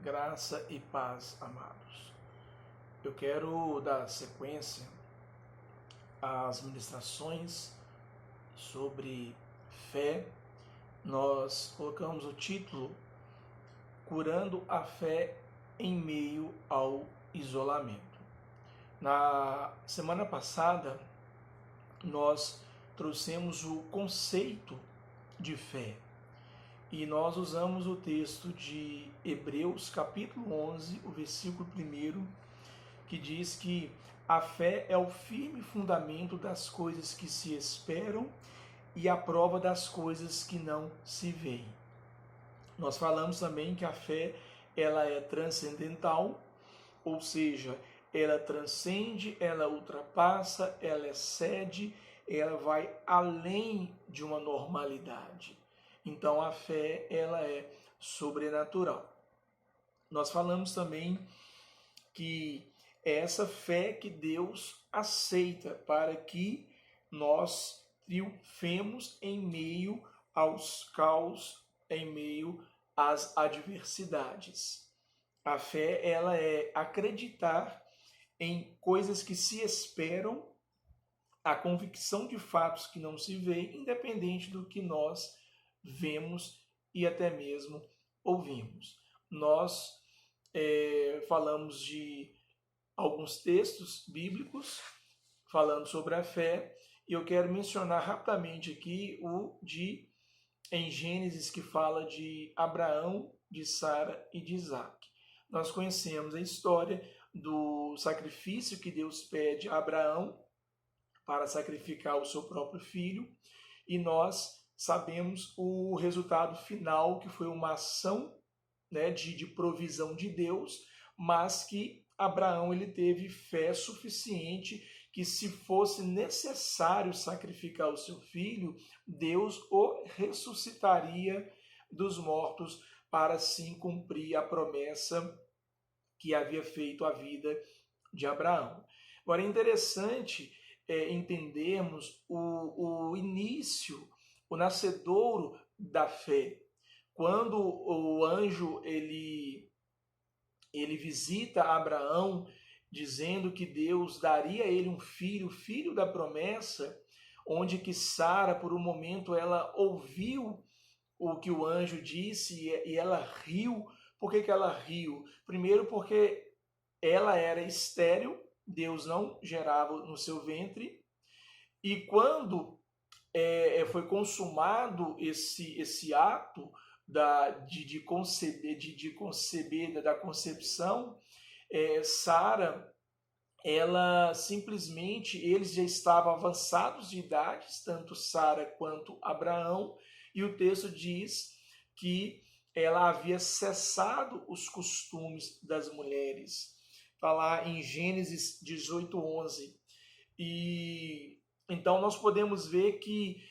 Graça e paz, amados. Eu quero dar sequência às ministrações sobre fé. Nós colocamos o título Curando a Fé em Meio ao Isolamento. Na semana passada, nós trouxemos o conceito de fé. E nós usamos o texto de Hebreus, capítulo 11, o versículo 1, que diz que a fé é o firme fundamento das coisas que se esperam e a prova das coisas que não se veem. Nós falamos também que a fé ela é transcendental, ou seja, ela transcende, ela ultrapassa, ela excede, ela vai além de uma normalidade. Então a fé ela é sobrenatural. Nós falamos também que é essa fé que Deus aceita para que nós triunfemos em meio aos caos, em meio às adversidades. A fé ela é acreditar em coisas que se esperam, a convicção de fatos que não se veem, independente do que nós vemos e até mesmo ouvimos. Nós falamos de alguns textos bíblicos falando sobre a fé, e eu quero mencionar rapidamente aqui o de em Gênesis, que fala de Abraão, de Sara e de Isaac. Nós conhecemos a história do sacrifício que Deus pede a Abraão para sacrificar o seu próprio filho, e nós sabemos o resultado final, que foi uma ação de provisão de Deus, mas que Abraão ele teve fé suficiente que, se fosse necessário sacrificar o seu filho, Deus o ressuscitaria dos mortos para assim cumprir a promessa que havia feito à vida de Abraão. Agora é interessante entendermos o início, o nascedouro da fé. Quando o anjo ele visita Abraão, dizendo que Deus daria a ele um filho, filho da promessa, onde que Sara, por um momento, ela ouviu o que o anjo disse e ela riu. Por que ela riu? Primeiro porque ela era estéril, Deus não gerava no seu ventre, e quando foi consumado esse ato de conceber, da concepção, Sara, ela simplesmente, eles já estavam avançados de idades, tanto Sara quanto Abraão, e o texto diz que ela havia cessado os costumes das mulheres. Está lá em Gênesis 18:11. E então nós podemos ver que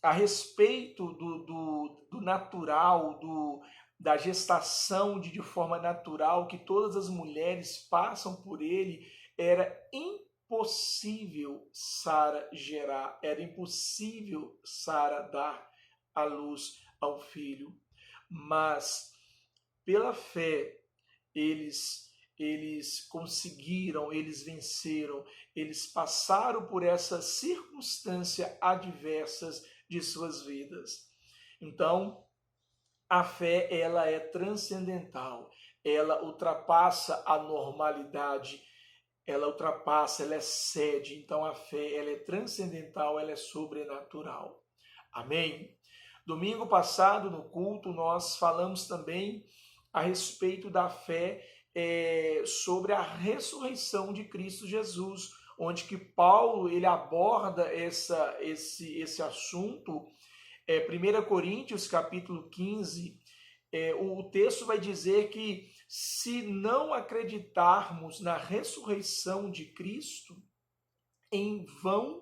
a respeito do natural, da gestação de forma natural, que todas as mulheres passam por ele, era impossível Sara gerar, era impossível Sara dar à luz ao filho. Mas, pela fé, eles conseguiram, eles venceram, eles passaram por essas circunstâncias adversas de suas vidas. Então, a fé ela é transcendental, ela ultrapassa a normalidade, ela ultrapassa, ela excede. Então, a fé ela é transcendental, ela é sobrenatural. Amém? Domingo passado, no culto, nós falamos também a respeito da fé sobre a ressurreição de Cristo Jesus, onde que Paulo ele aborda esse assunto. 1 Coríntios capítulo 15, o texto vai dizer que se não acreditarmos na ressurreição de Cristo, em vã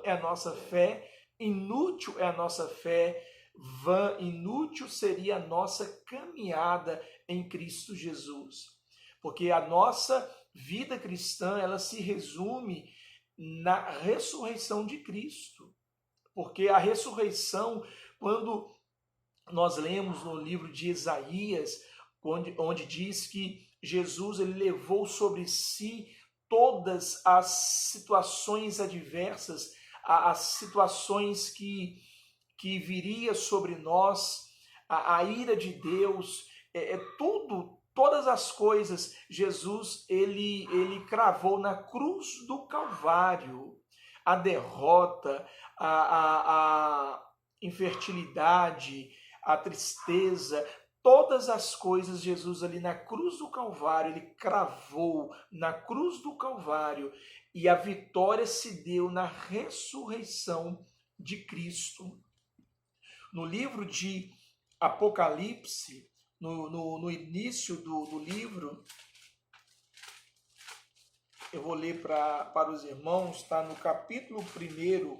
é a nossa fé, inútil é a nossa fé, inútil seria a nossa caminhada em Cristo Jesus. Porque a nossa vida cristã, ela se resume na ressurreição de Cristo. Porque a ressurreição, quando nós lemos no livro de Isaías, onde diz que Jesus ele levou sobre si todas as situações adversas, as situações que viria sobre nós, a ira de Deus, todas as coisas, Jesus ele cravou na cruz do Calvário, a derrota, a infertilidade, a tristeza, todas as coisas Jesus ali na cruz do Calvário, ele cravou na cruz do Calvário, e a vitória se deu na ressurreição de Cristo. No livro de Apocalipse, no início do livro, eu vou ler para os irmãos, está no capítulo 1,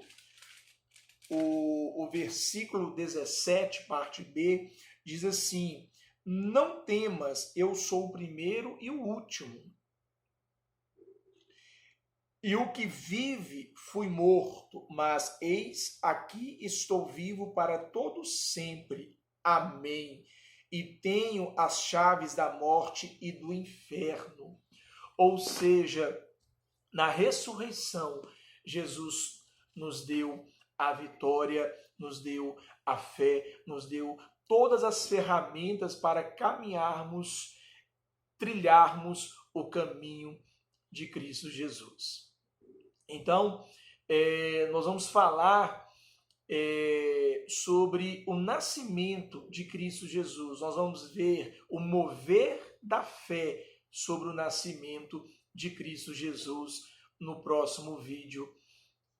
o versículo 17, parte B, diz assim: não temas, eu sou o primeiro e o último. E o que vive fui morto, mas eis aqui estou vivo para todo sempre. Amém. E tenho as chaves da morte e do inferno. Ou seja, na ressurreição, Jesus nos deu a vitória, nos deu a fé, nos deu todas as ferramentas para caminharmos, trilharmos o caminho de Cristo Jesus. Então, nós vamos falar sobre o nascimento de Cristo Jesus. Nós vamos ver o mover da fé sobre o nascimento de Cristo Jesus no próximo vídeo,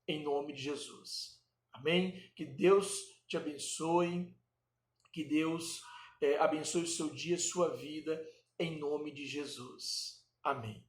em nome de Jesus. Amém? Que Deus te abençoe, que Deus abençoe o seu dia, sua vida, em nome de Jesus. Amém.